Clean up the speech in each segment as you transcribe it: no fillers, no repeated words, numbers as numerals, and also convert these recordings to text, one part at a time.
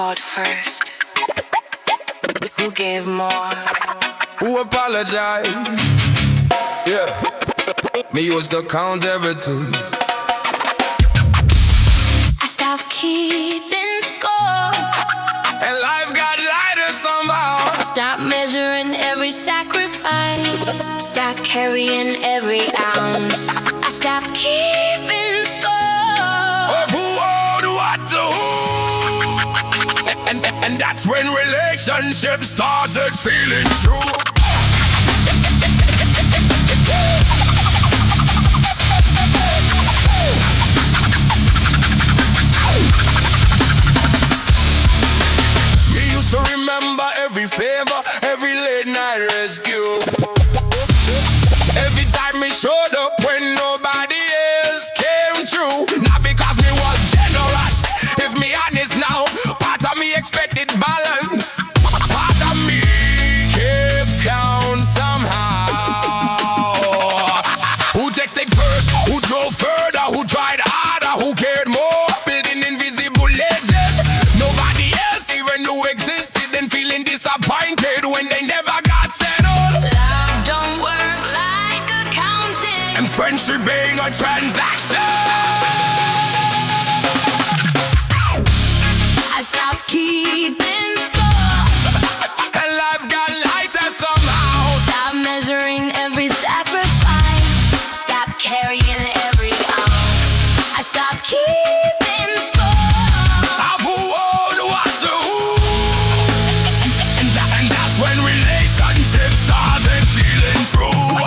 called first? Who gave more? Who apologized? Yeah. Me used to count everything. I stopped keeping score. And life got lighter somehow. Stop measuring every sacrifice. Stop carrying every ounce. I stopped keeping score of who owed what to who. And that's when relationships started feeling true. To remember every favor, every late night rescue. Every time me showed up when nobody else came through. Not because me was generous. If me honest now, part of me expected balance. Part of me kept count somehow. Who texted first? Who drove further? Who tried harder? Who cared more? Building invisible ledges. Nobody else even knew existed. Feeling disappointed when they never got settled. Love don't work like accounting, and friendship being a transaction. I stopped keeping score. And life got lighter somehow. Stop measuring every sacrifice. Stop carrying every ounce. I stopped keeping score of who owed what to who. When relationships started feeling true.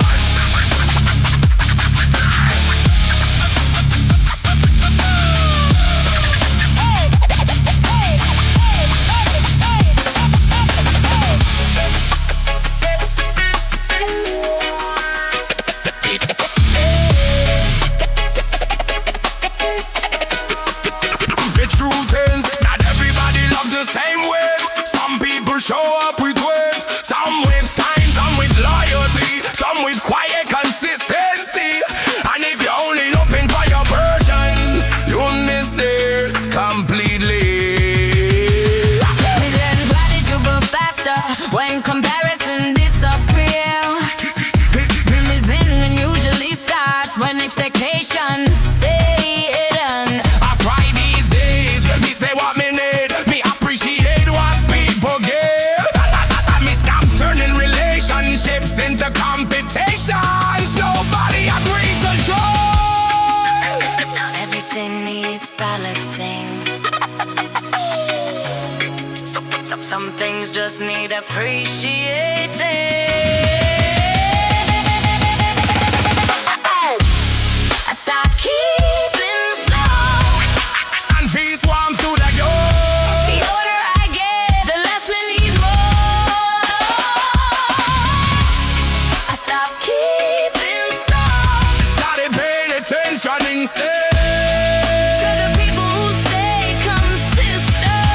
The truth is, not everybody loves the same way. Some people show up with words, some with time, some with loyalty, some with quiet consistency. And if you're only looking for your version, you'll miss this completely. We learn gratitude go faster when comparison disappears. Missing and usually starts when expectations stay hidden. I try these days, me say what me need, me appreciate what people give. Me stop turning relationships into competitions. Nobody agreed to join. Everything needs balancing. Some things just need appreciating. I stopped keeping slow. And peace warms to the door. The older I get, the less we need more. I stopped keeping strong. Started paying attention instead. To the people who stay consistent.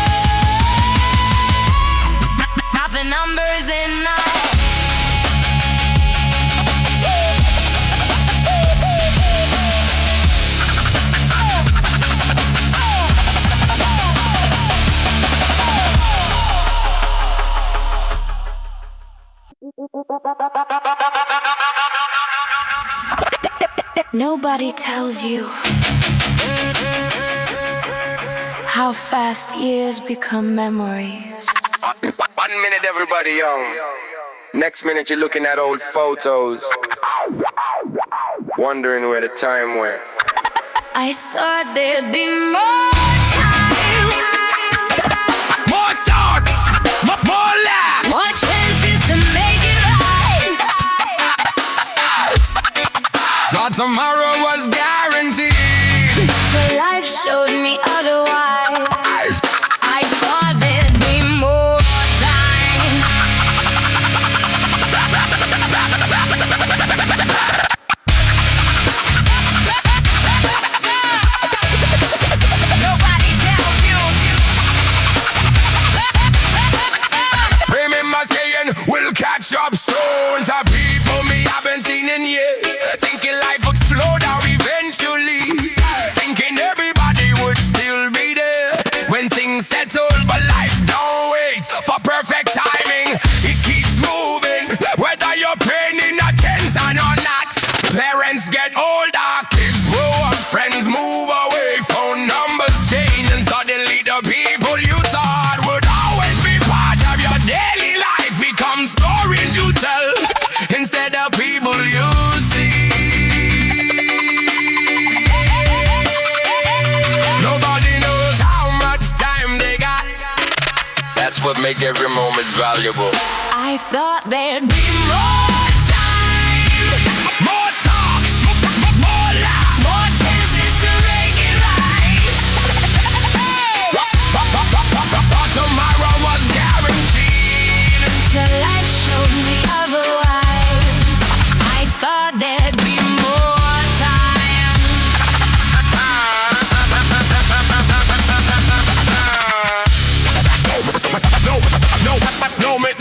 Not the numbers enough. Nobody tells you how fast years become memories. 1 minute everybody young. Next minute you're looking at old photos, wondering where the time went. I thought there'd be more time, more thoughts, more laughs, more chances to make it right. Thought tomorrow was guaranteed, So life showed me otherwise. I thought there'd be more time. Nobody tells you. Remember saying we'll catch up soon to people me haven't seen in years. Thinking life would slow down eventually. Thinking everybody would That's what make every moment valuable. I thought there'd be more time, More talks, more laughs, more chances to make it right. Thought tomorrow was guaranteed Till life showed me otherwise. I thought there'd be more time. No, man.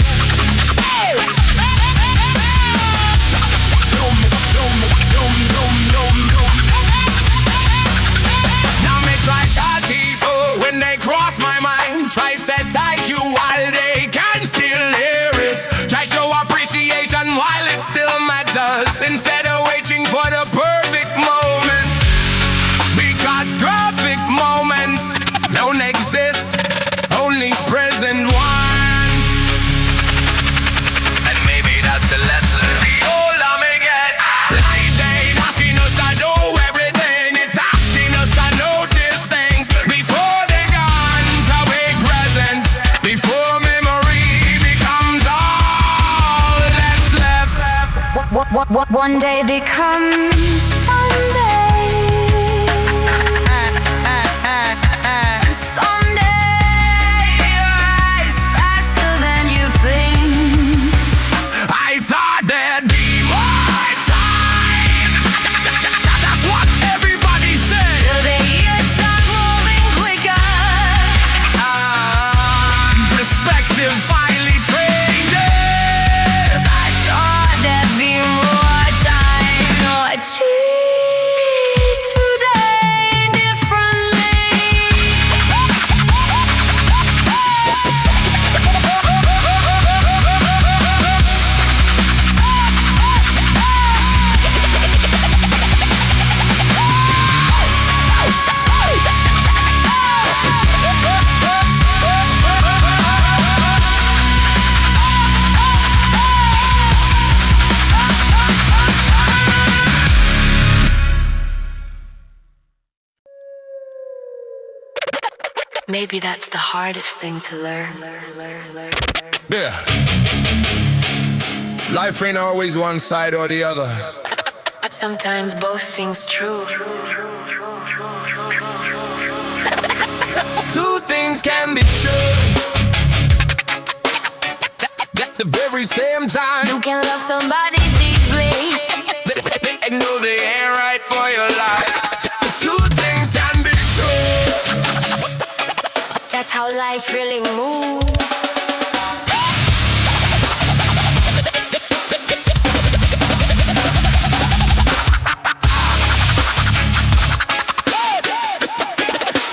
Now me try shot people when they cross my mind. Try set IQ while they can still hear it. Try show appreciation while it still matters, instead of waiting for the perfect moment. Because perfect moments don't exist, only present one. And maybe that's the lesson the older me get. Life ain't asking us to do everything, it's asking us to notice things before they're gone, to be present before memory becomes all that's left. One day becomes Sunday. Someday you rise faster than you think. I thought there'd be more time. That's what everybody said. Till the years start moving quicker. Perspective finally changes. I thought there'd be more time. No, I cheat today differently. Maybe that's the hardest thing to learn. Yeah. Life ain't always one side or the other. Sometimes both things true. Two things can be true at the very same time. You can love somebody deeply. They know they ain't right for your life. Two things can be true. That's how life really moves.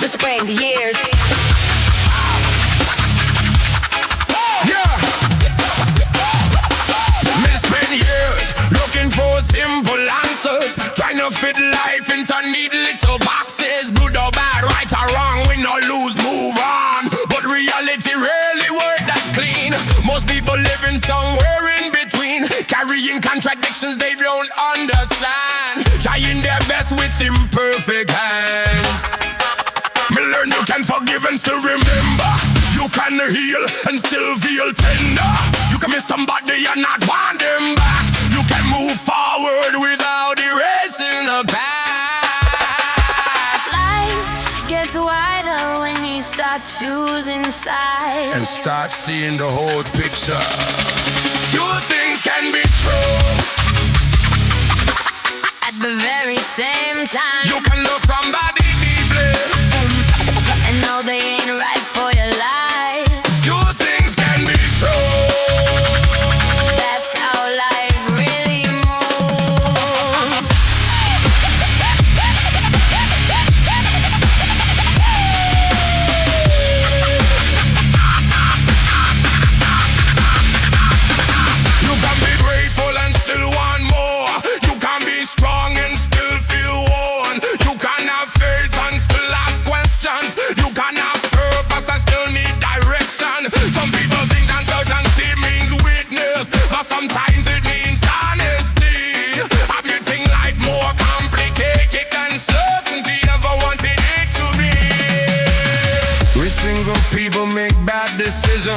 The spring, the years. Yeah. Me spend years looking for simple answers, trying to fit life into neat little boxes. Good or bad, right or wrong, we no lose, move on. But reality rarely work that clean. Most people living somewhere in between, carrying contradictions they don't understand, trying their best with imperfect hands. Me learn you can forgive and still remember. You can heal and still feel tender. You can miss somebody and not want them back. You can move forward without erasing the past. Life gets wider when you start choosing sides And start seeing the whole picture. Two things can be true at the very same time. You can love somebody deeply And know they ain't right for your life. Two things can be true. That's how life really moves. You can be grateful and still want more. You can be strong and still feel worn. You can have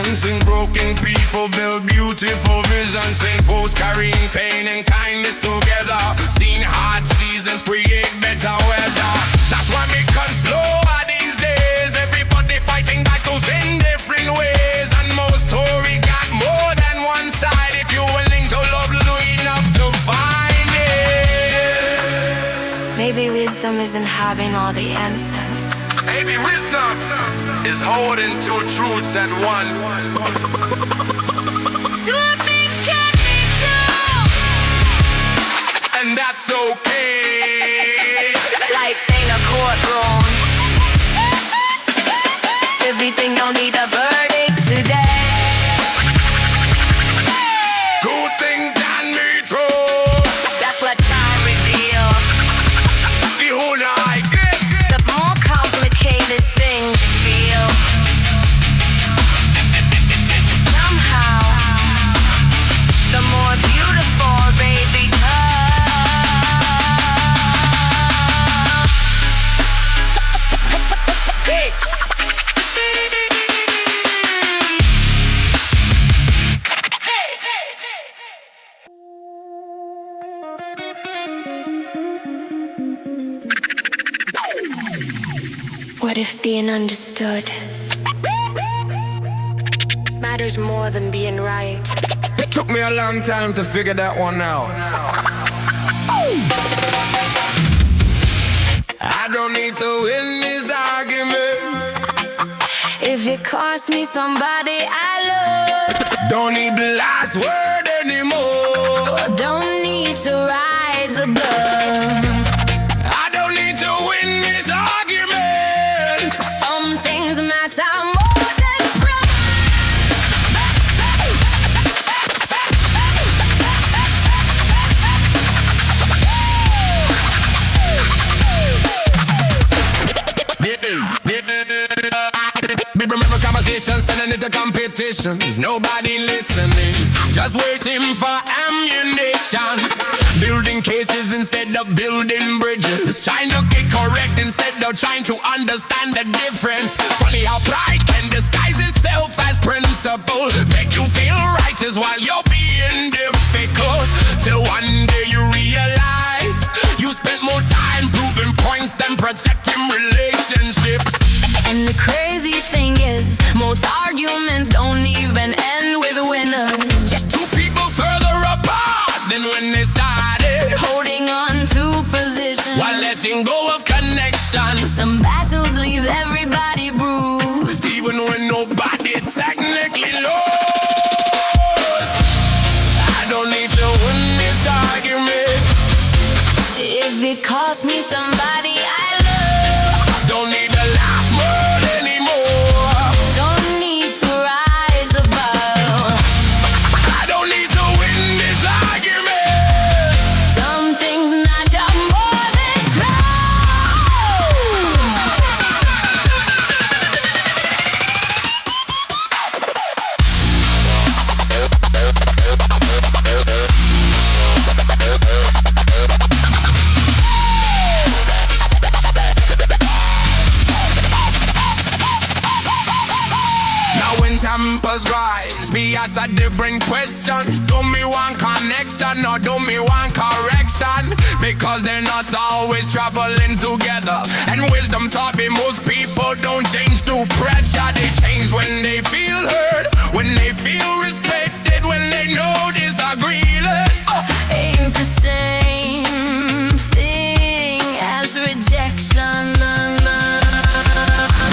visions. Sing broken people build beautiful visions. Sing fools carrying pain and kindness together. Seen hard seasons create better weather. That's why we come slower these days. Everybody fighting battles in different ways. And most stories got more than one side. If you're willing to love Lou enough to find it. Maybe wisdom isn't having all the answers. Maybe wisdom is holding two truths at once. Two things can be true, And that's okay. life ain't a courtroom. Everything don't need a verdict today. Good things can be true. That's what time reveals. The older I get, The more complicated things feel. Somehow, the more beautiful they become. hey. What if being understood matters more than being right? It took me a long time to figure that one out. I don't need to win this argument. If it costs me somebody I love, Don't need the last word anymore. don't need to rise above. I don't need to win this argument. Some things matter more than Remember conversations turning into competitions. Nobody listening, just waiting for ammunition. Building cases instead of building bridges. Trying to get correct instead of trying to understand the difference. Funny how pride can disguise itself as principle. Make you feel righteous while you're being difficult. Till one day you realize you spent more time proving points than protecting relationships. And the crazy thing is, most arguments don't even end with winners. Just two people further apart than when they started, Holding on to positions while letting go of connection. Some battles leave everybody bruised. Even when nobody technically lost. I don't need to win this argument. If it costs me somebody I love, Don't need the last word anymore. don't need to rise above. I don't need to win this argument. Some things matter more than Now when tempers rise, me ask a different question. Do me want connection or do me want correction? Because they're not always traveling together. And wisdom taught me most people don't change through pressure. They change when they feel heard, when they feel respected, when they know disagreeless. ain't the same thing as rejection.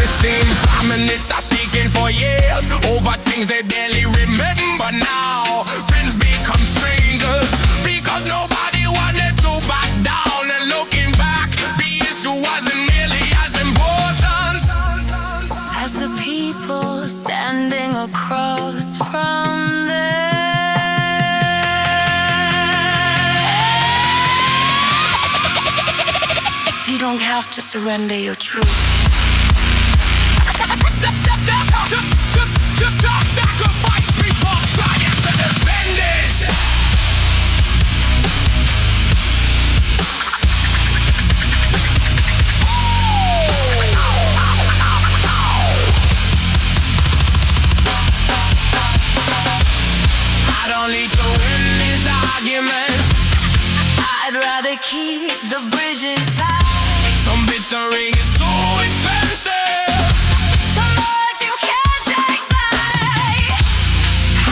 The same feminists are speaking for years over things they barely remember now. Friends become strangers because nobody wanted to back down. And looking back, the issue wasn't nearly as important As the people standing across from there. You don't have to surrender your truth. Just don't sacrifice people trying to defend it. rather keep the bridges tight. Some bittering is too expensive. Some words you can't take back.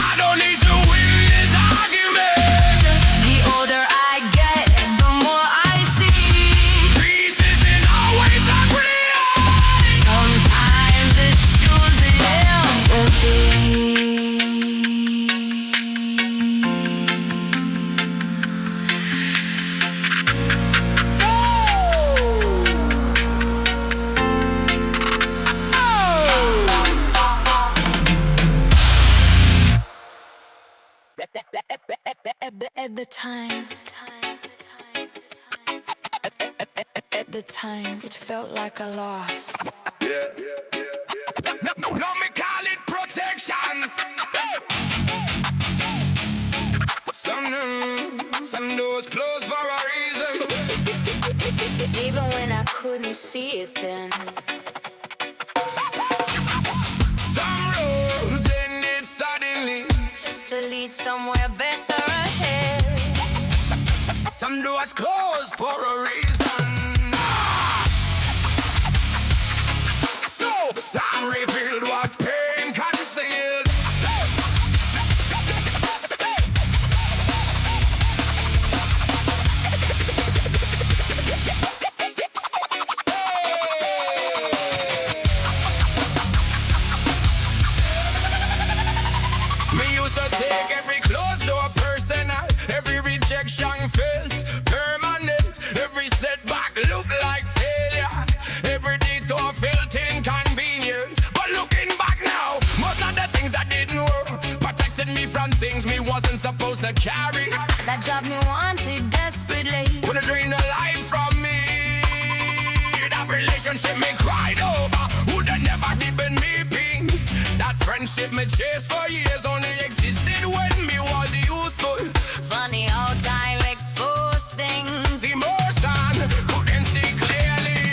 I don't need to win this argument. The older I get, the more I see. Peace isn't always agreeing. Sometimes it's choosing empathy. At the time, it felt like a loss. No, me call it protection. Some doors closed for a reason. Even when I couldn't see it then. Some roads ended suddenly. Just to lead somewhere better ahead. Some doors closed for a reason. So some revealed what pain concealed. Me used to take every closed door personal, every rejection felt permanent, every setback looked like failure, every detour felt inconvenient. But looking back now, most of the things that didn't work protected me from things me wasn't supposed to carry. That job me wanted desperately. Would have drained the life from me. That relationship me cried over would have never given me peace. That friendship me chased for years only existed when me was useful. Funny how time exposed things. Emotion couldn't see clearly.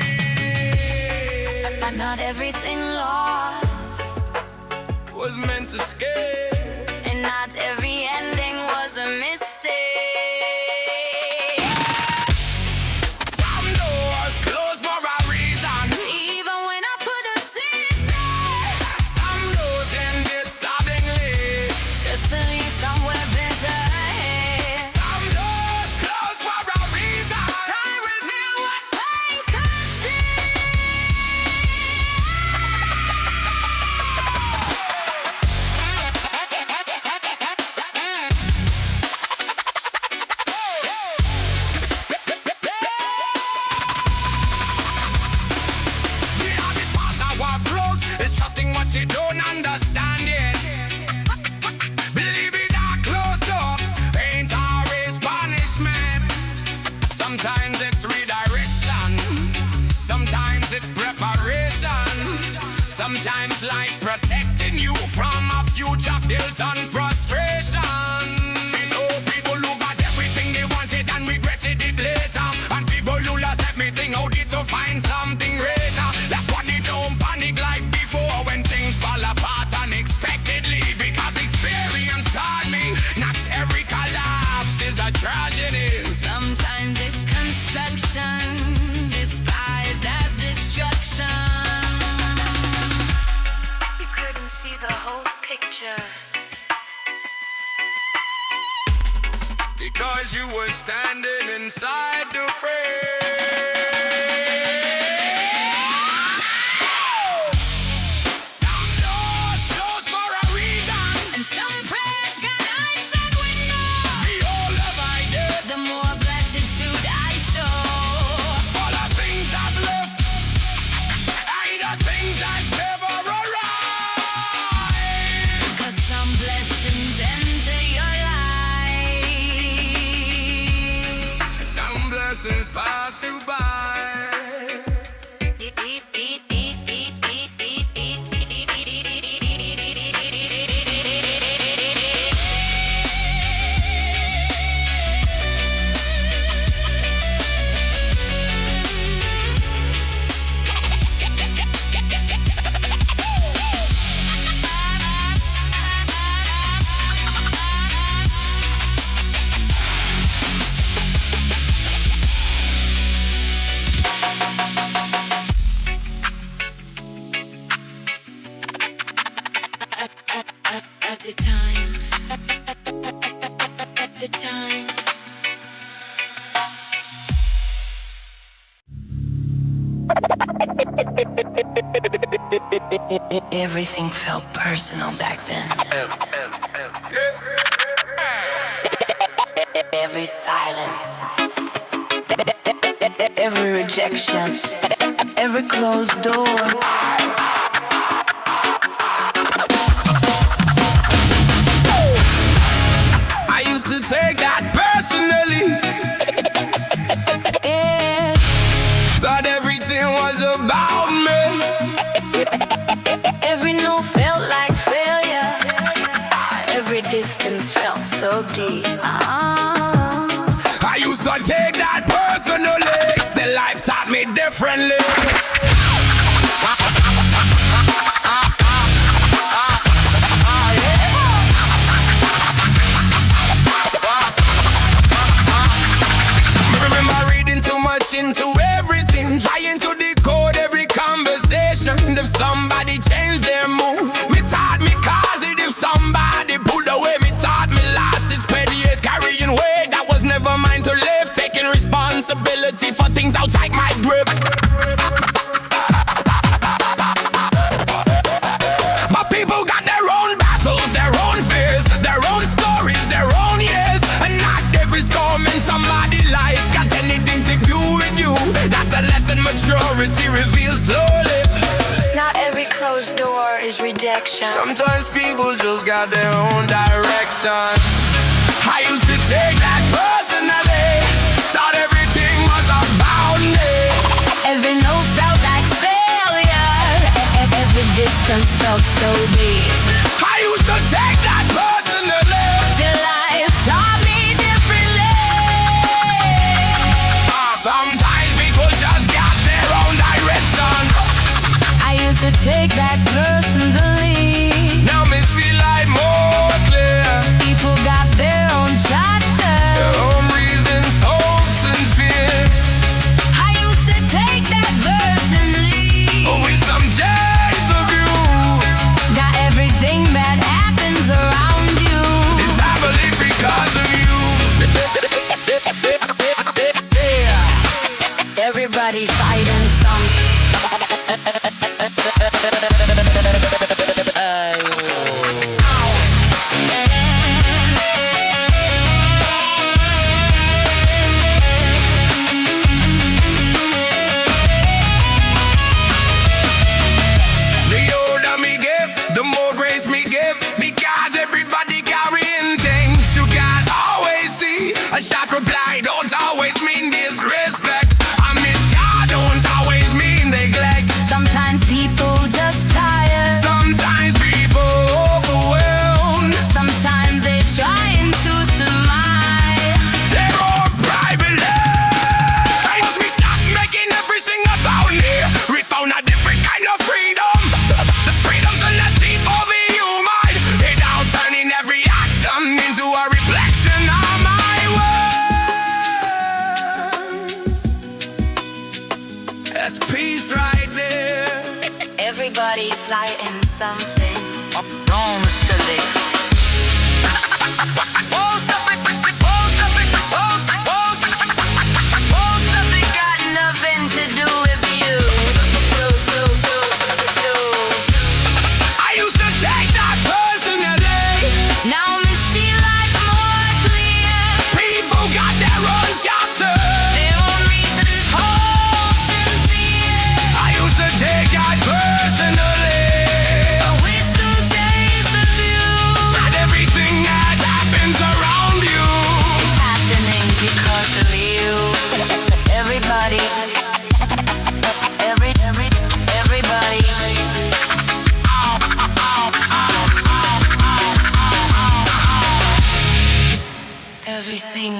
But not everything lost. Was meant to scare. And not every ending was a mistake. Some doors closed for a reason. Even when I couldn't see it there. Some doors ended suddenly. Just to lead somewhere better ahead. Some doors closed for a reason. Time revealed what pain could The hardest part of our growth is trusting what you don't understand yet. Believing that closed door ain't always punishment. Sometimes it's redirection. Sometimes it's preparation. Sometimes life protecting you from a future built on frustration. You know, people look at everything they wanted and regretted it later. And people who lost everything out it to find something greater. That's why they don't panic like before when things fall apart unexpectedly. Because experience taught me not every collapse is a tragedy. Sometimes it's construction disguised as destruction. You couldn't see the whole picture. Because you were standing inside the frame. Some doors closed for a reason. And some prayers got answered with no. The older I get, The more gratitude I show. for the things I've left, and the things I've never arrived. 'Cause some blessings enter your life. Some blessings pass Everything felt personal back then. Every silence, every rejection, every closed door. I used to take that personally. Yeah. Thought everything was about me. Every no felt like failure. Every distance felt so deep. I used to take that personally. Till life taught me differently. Into everything, trying to decode every conversation. If somebody changed their mood, me thought me cause it. If somebody pulled away, me thought me lost. It's petty as carrying weight that was never mine to live. Taking responsibility for things outside my grip. My people got their own battles, their own fears, their own stories, their own years. And not every storm in somebody's life got anything to do with you. That's a lesson maturity reveals slowly. Not every closed door is rejection. Sometimes people just got their own direction. I used to take that personally. Thought everything was about me. Every no felt like failure. Every distance felt so big. I used to take that personally. Till life taught me differently. Sometimes people just got their own direction. I used to take that personally. Now me see light more clear. People got their own chapter. Their own reasons, hopes and fears. I used to take that personally. With some change of view. Got everything that happens around you. It's happening because of you. Everybody fighting something. The older me get, the more grace me give. Because everybody carrying things you can't always see. A short reply don't always mean disrespect. A missed call don't always mean neglect. Sometimes people just tired. Sometimes people overwhelmed. Sometimes they're trying to survive. They're all privilege. Times we stop making everything about me. We found a different kind of freedom. The freedom to let people be human. Without turning every action into a reflection of my world. That's peace right there. Everybody's lighting something. Wrong to live. Most of it got nothing to do with you. I used to take that personally. Now me see life more clear. People got their own chapter. Their own reasons, hopes and fears. I used to take that personally. But we still chase the view. Not everything that happens around you. It's happening because of you. Everybody. Everybody. Everything